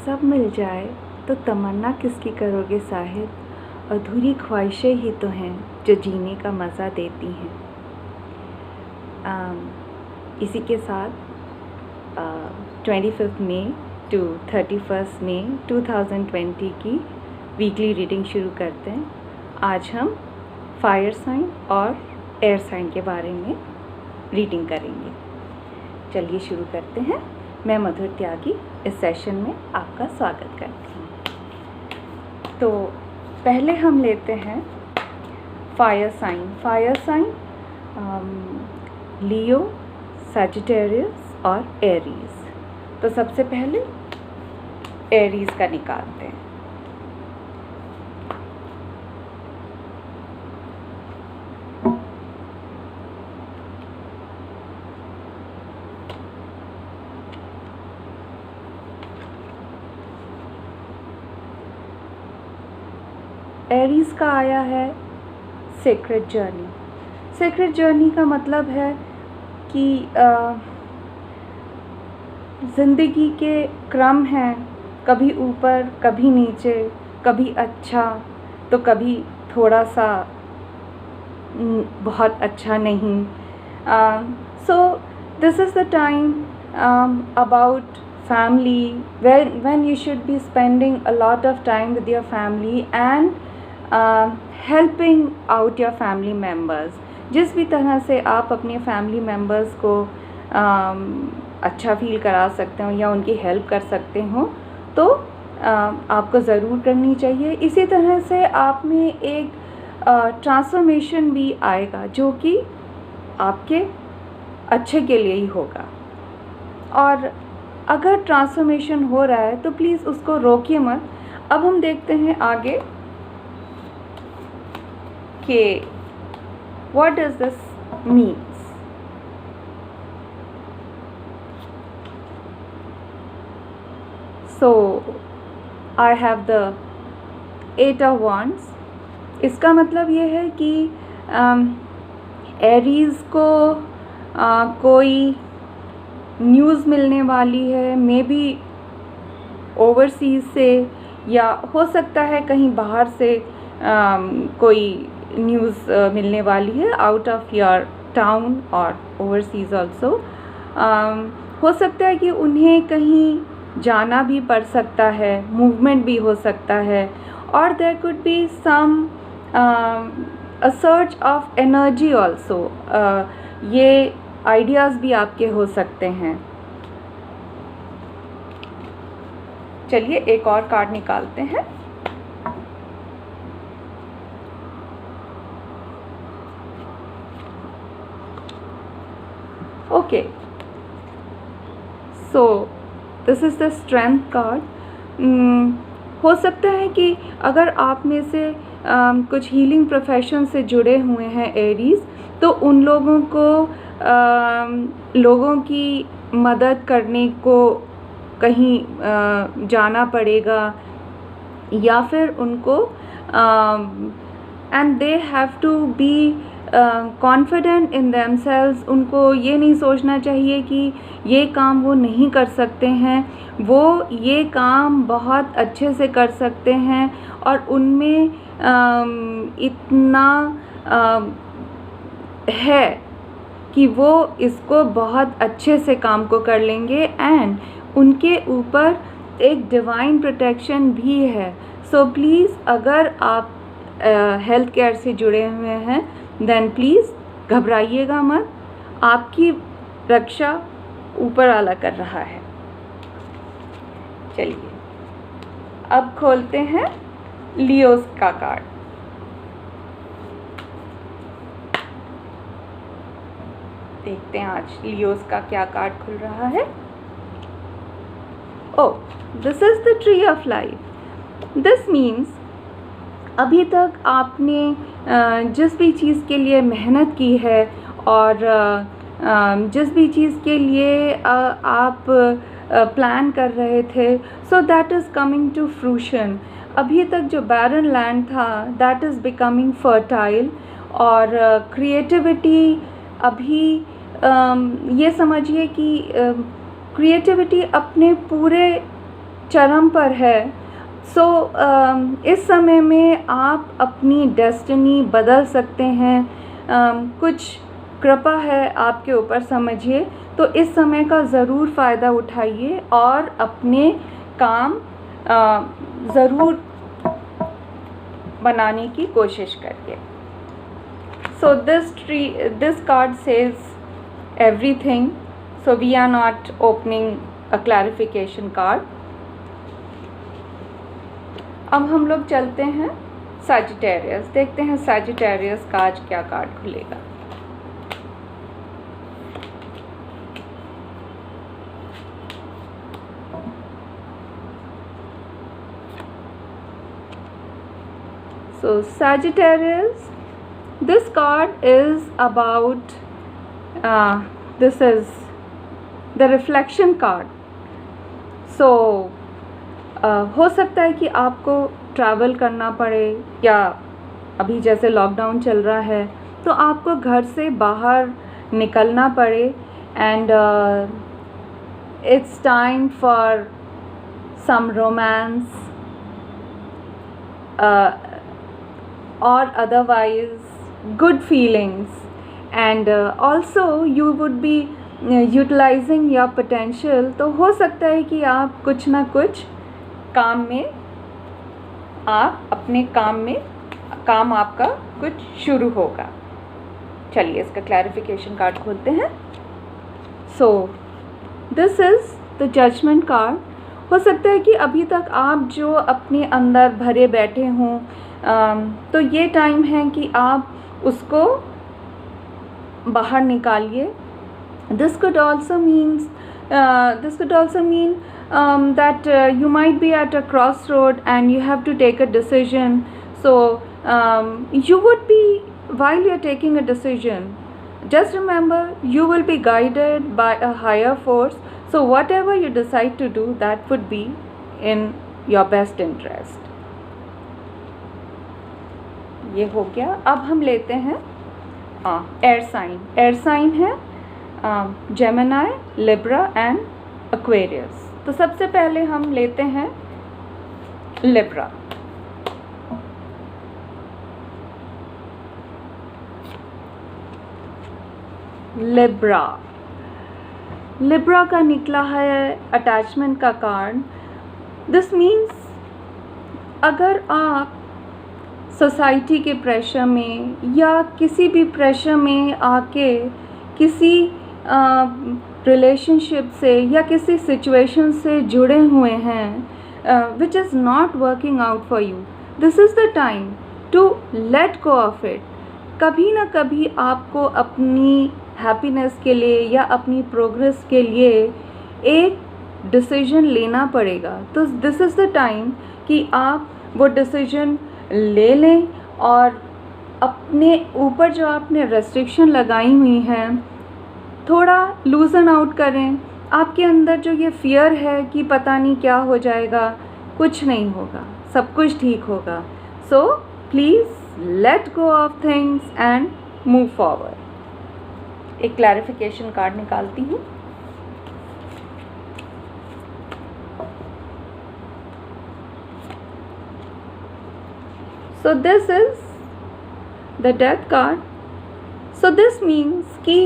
सब मिल जाए तो तमन्ना किसकी करोगे साहिब, अधूरी ख्वाहिशें ही तो हैं जो जीने का मज़ा देती हैं। इसी के साथ 25 मई टू 31 मई 2020 की वीकली रीडिंग शुरू करते हैं। आज हम फायर साइन और एयर साइन के बारे में रीडिंग करेंगे। चलिए शुरू करते हैं। मैं मधुर त्यागी इस सेशन में आपका स्वागत करती हूँ। तो पहले हम लेते हैं फायर साइन। फायर साइन लियो, सजिटेरियस और एरीज। तो सबसे पहले एरीज का निकालते हैं। एरीज का आया है सीक्रेट जर्नी। सीक्रेट जर्नी का मतलब है कि ज़िंदगी के क्रम हैं, कभी ऊपर कभी नीचे, कभी अच्छा तो कभी थोड़ा सा बहुत अच्छा नहीं। सो this is the time about family when you should be spending a lot of time with your family and helping out your family members। जिस भी तरह से आप अपने फैमिली मेम्बर्स को अच्छा फील करा सकते हो या उनकी हेल्प कर सकते हो तो आपको ज़रूर करनी चाहिए। इसी तरह से आप में एक ट्रांसफॉर्मेशन भी आएगा जो कि आपके अच्छे के लिए ही होगा। और अगर ट्रांसफॉर्मेशन हो रहा है तो प्लीज़ उसको रोकिए मत। अब हम देखते हैं आगे कि what does this means. So I have the 8 of wands। इसका मतलब ये है कि एरीज़ को कोई न्यूज़ मिलने वाली है, मे बी ओवरसीज़ से या हो सकता है कहीं बाहर से कोई न्यूज़ मिलने वाली है आउट ऑफ योर टाउन और ओवरसीज़ ऑल्सो। हो सकता है कि उन्हें कहीं जाना भी पड़ सकता है, मूवमेंट भी हो सकता है, और there could be some a search of energy also. ये आइडियाज़ भी आपके हो सकते हैं। चलिए एक और कार्ड निकालते हैं। Okay, so this is the strength card. हो सकता है कि अगर आप में से कुछ हीलिंग प्रोफेशन से जुड़े हुए हैं एरीज़, तो उन लोगों को लोगों की मदद करने को कहीं जाना पड़ेगा, या फिर उनको and they have to be confident in themselves. उनको ये नहीं सोचना चाहिए कि ये काम वो नहीं कर सकते हैं, वो ये काम बहुत अच्छे से कर सकते हैं और उनमें इतना है कि वो इसको बहुत अच्छे से काम को कर लेंगे एंड उनके ऊपर एक डिवाइन प्रोटेक्शन भी है। सो प्लीज़ अगर आप हेल्थ केयर से जुड़े हुए हैं देन प्लीज़ घबराइएगा मत, आपकी रक्षा ऊपर वाला कर रहा है। चलिए अब खोलते हैं लियोस का कार्ड। देखते हैं आज लियोस का क्या कार्ड खुल रहा है। Oh, this is the tree of life. This means अभी तक आपने जिस भी चीज़ के लिए मेहनत की है और जिस भी चीज़ के लिए आप प्लान कर रहे थे, so that is coming to fruition. अभी तक जो बैरन लैंड था दैट इज़ बिकमिंग फर्टाइल, और क्रिएटिविटी अभी ये समझिए कि क्रिएटिविटी अपने पूरे चरम पर है। सो इस समय में आप अपनी डेस्टिनी बदल सकते हैं। कुछ कृपा है आपके ऊपर, समझिए। तो इस समय का ज़रूर फ़ायदा उठाइए और अपने काम ज़रूर बनाने की कोशिश करिए। So this card says everything. So we are not opening a clarification card. अब हम लोग चलते हैं सैजिटेरियस, देखते हैं सैजिटेरियस का आज क्या कार्ड खुलेगा। So Sagittarius, this card is about this is the reflection card. So हो सकता है कि आपको ट्रैवल करना पड़े, या अभी जैसे लॉकडाउन चल रहा है तो आपको घर से बाहर निकलना पड़े, and it's time for some romance or otherwise good feelings, and also you would be utilizing your potential. तो हो सकता है कि आप कुछ ना कुछ काम में, आप अपने काम आपका कुछ शुरू होगा। चलिए इसका क्लैरिफिकेशन कार्ड खोलते हैं। So this is the judgement card. हो सकता है कि अभी तक आप जो अपने अंदर भरे बैठे हों, तो ये टाइम है कि आप उसको बाहर निकालिए। This could also mean that you might be at a crossroad and you have to take a decision. So you would be, while you're taking a decision, just remember you will be guided by a higher force. So whatever you decide to do, that would be in your best interest. ये हो गया। अब हम लेते हैं air sign. Air sign है Gemini, Libra and Aquarius. तो सबसे पहले हम लेते हैं लिब्रा। लिब्रा का निकला है अटैचमेंट का कार्ड। दिस मीन्स अगर आप सोसाइटी के प्रेशर में या किसी भी प्रेशर में आके किसी रिलेशनशिप से या किसी सिचुएशन से जुड़े हुए हैं which is not working out for you, this is the time to let go of it. कभी ना कभी आपको अपनी हैप्पीनेस के लिए या अपनी प्रोग्रेस के लिए एक डिसीजन लेना पड़ेगा। तो दिस इज़ द टाइम कि आप वो डिसीजन ले लें और अपने ऊपर जो आपने रेस्ट्रिक्शन लगाई हुई हैं थोड़ा लूज़न आउट करें। आपके अंदर जो ये फियर है कि पता नहीं क्या हो जाएगा, कुछ नहीं होगा, सब कुछ ठीक होगा। So please let go of things and move forward. एक क्लैरिफिकेशन कार्ड निकालती हूँ। So this is the death card. So this means कि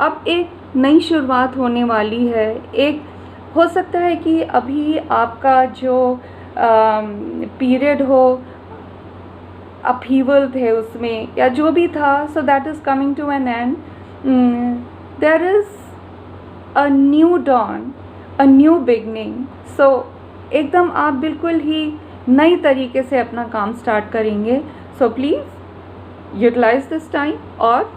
अब एक नई शुरुआत होने वाली है। एक हो सकता है कि अभी आपका जो पीरियड हो, अपहीवल थे उसमें या जो भी था, so that is coming to an end. There is a new dawn, a new beginning. So एकदम आप बिल्कुल ही नई तरीके से अपना काम स्टार्ट करेंगे। So please utilise this time और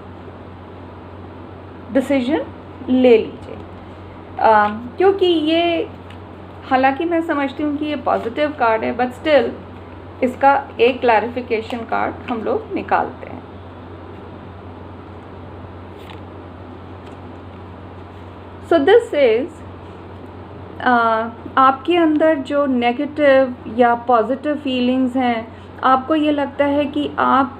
डिसीजन ले लीजिए। क्योंकि ये, हालांकि मैं समझती हूँ कि ये पॉजिटिव कार्ड है, बट स्टिल इसका एक क्लैरिफिकेशन कार्ड हम लोग निकालते हैं। सो दिस इज़ आपके अंदर जो नेगेटिव या पॉजिटिव फीलिंग्स हैं, आपको ये लगता है कि आप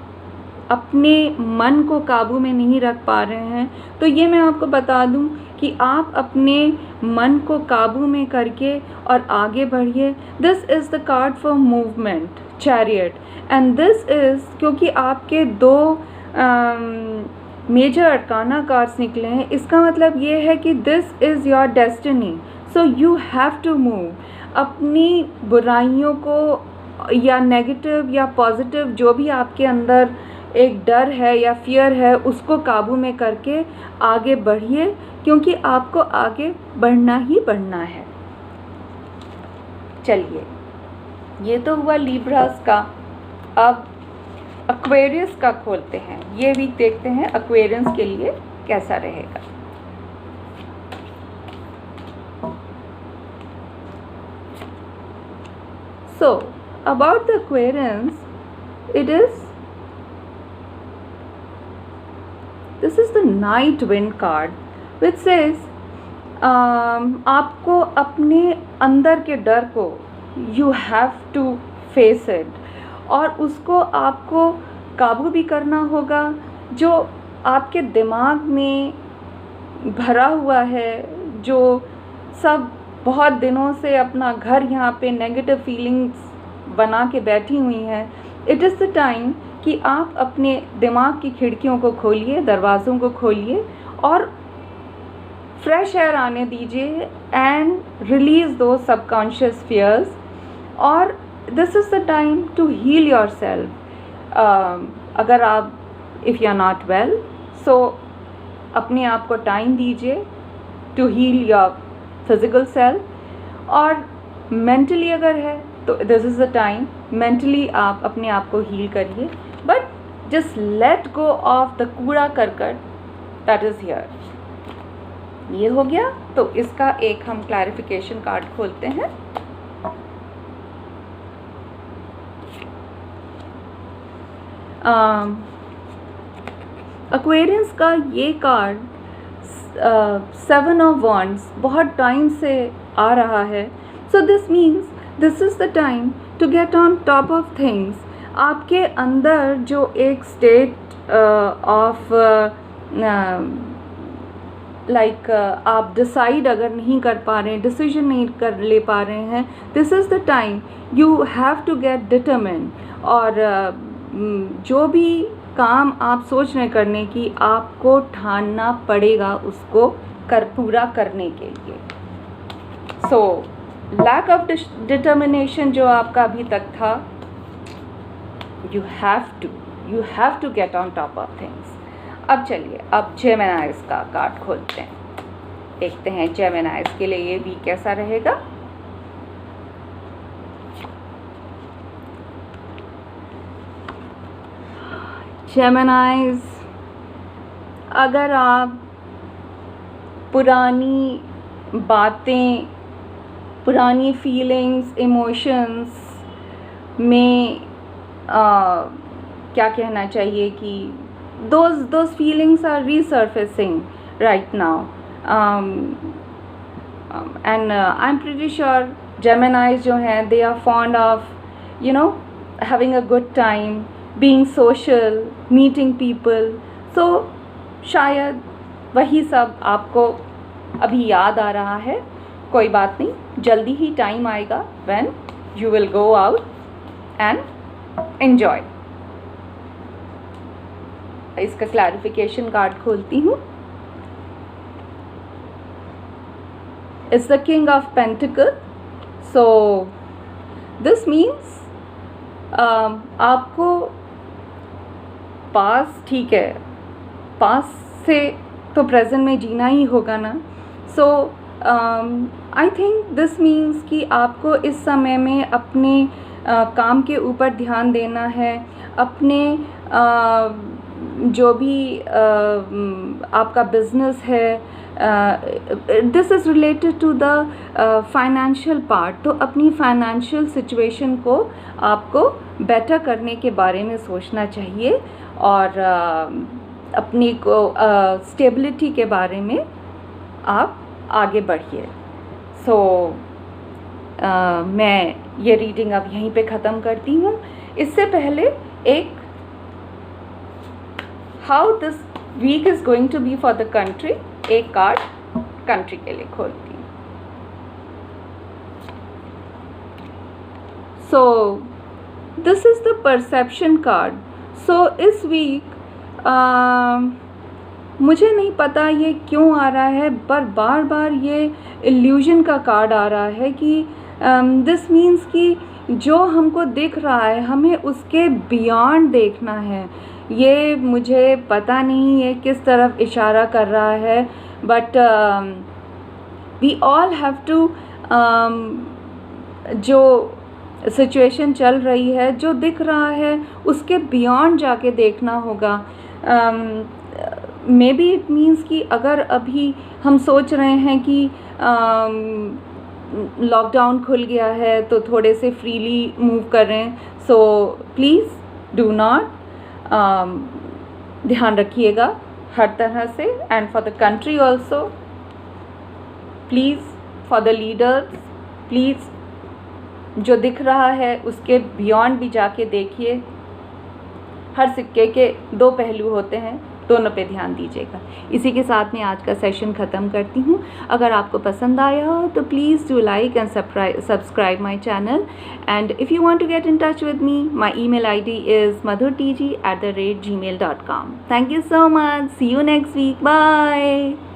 अपने मन को काबू में नहीं रख पा रहे हैं, तो ये मैं आपको बता दूं कि आप अपने मन को काबू में करके और आगे बढ़िए। This is the card for movement, chariot, and this is क्योंकि आपके दो मेजर अरकाना कार्ड्स निकले हैं, इसका मतलब ये है कि this is your destiny, so you have to move. अपनी बुराइयों को या नेगेटिव या पॉजिटिव जो भी आपके अंदर एक डर है या फियर है, उसको काबू में करके आगे बढ़िए, क्योंकि आपको आगे बढ़ना ही बढ़ना है। चलिए, ये तो हुआ लिब्रास का। अब एक्वेरियस का खोलते हैं, ये वीक देखते हैं एक्वेरियस के लिए कैसा रहेगा। So about the Aquarians, this is the Night Wind card, which says आपको अपने अंदर के डर को you have to face it, और उसको आपको काबू भी करना होगा। जो आपके दिमाग में भरा हुआ है, जो सब बहुत दिनों से अपना घर यहाँ पे नेगेटिव फीलिंग्स बना के बैठी हुई हैं, इट इज़ द टाइम कि आप अपने दिमाग की खिड़कियों को खोलिए, दरवाज़ों को खोलिए और फ्रेश एयर आने दीजिए एंड रिलीज़ दो सबकॉन्शियस फियर्स। और this is the time to heal yourself. अगर आप if you are not well, so अपने आप को टाइम दीजिए to heal your physical self, और मेंटली अगर है तो this is the time mentally आप अपने आप को हील करिए, but just let go of the कूड़ा करकट दैट इज़ हियर। ये हो गया, तो इसका एक हम क्लैरिफिकेशन कार्ड खोलते हैं। एक्वेरियंस का ये कार्ड 7 of Wands बहुत टाइम से आ रहा है। So this means this is the time to get on top of things. आपके अंदर जो एक स्टेट ऑफ लाइक आप डिसाइड अगर नहीं कर पा रहे हैं, डिसीजन नहीं कर ले पा रहे हैं, this is the time you have to get determine. और जो भी काम आप सोच रहे करने की, आपको ठानना पड़ेगा उसको पूरा करने के लिए। सो लैक ऑफ डिटर्मिनेशन जो आपका अभी तक था, you have to get on top of things. अब चलिए, अब जेमिनाइज का कार्ड खोलते हैं, देखते हैं जेमिनाइज के लिए ये वीक कैसा रहेगा। जेमिनाइज, अगर आप पुरानी बातें, पुरानी फीलिंग्स, इमोशंस में क्या कहना चाहिए कि those feelings are resurfacing right now, and I'm pretty sure Geminis जो हैं, they are fond of having a good time, being social, meeting people. So शायद वही सब आपको अभी याद आ रहा है। कोई बात नहीं, जल्दी ही टाइम आएगा when you will go out and enjoy। इसका क्लैरिफिकेशन कार्ड खोलती हूँ। It's the king of pentacle. So this means आपको पास, ठीक है, पास से तो प्रेजेंट में जीना ही होगा ना। सो आई थिंक दिस मीन्स कि आपको इस समय में अपने काम के ऊपर ध्यान देना है। अपने जो भी आपका बिजनेस है, this is related to the financial part, तो अपनी फाइनेंशियल सिचुएशन को आपको बेटर करने के बारे में सोचना चाहिए और अपनी को स्टेबिलिटी के बारे में आप आगे बढ़िए। सो मैं ये रीडिंग अब यहीं पे ख़त्म करती हूँ। इससे पहले एक how this week is going to be for the country. एक कार्ड कंट्री के लिए खोलती हूँ। So this is the perception card. So इस वीक मुझे नहीं पता ये क्यों आ रहा है, पर बार बार ये इल्यूजन का कार्ड आ रहा है कि दिस मीन्स कि जो हमको दिख रहा है हमें उसके बियॉन्ड देखना है। ये मुझे पता नहीं ये किस तरफ इशारा कर रहा है, but we all have to, जो सिचुएशन चल रही है, जो दिख रहा है उसके बियॉन्ड जाके देखना होगा। मे बी इट मीन्स कि अगर अभी हम सोच रहे हैं कि लॉकडाउन खुल गया है तो थोड़े से फ्रीली मूव करें, सो प्लीज़ डू नॉट, ध्यान रखिएगा हर तरह से। And for the country also, please, for the leaders, please, जो दिख रहा है उसके बियॉन्ड भी जाके देखिए। हर सिक्के के दो पहलू होते हैं, दोनों पे ध्यान दीजिएगा। इसी के साथ में आज का सेशन ख़त्म करती हूँ। अगर आपको पसंद आया हो तो please do like and subscribe my channel. And if you want to get in touch with me, my email ID is madhurtg@gmail.com. Thank you so much. See you next week. Bye.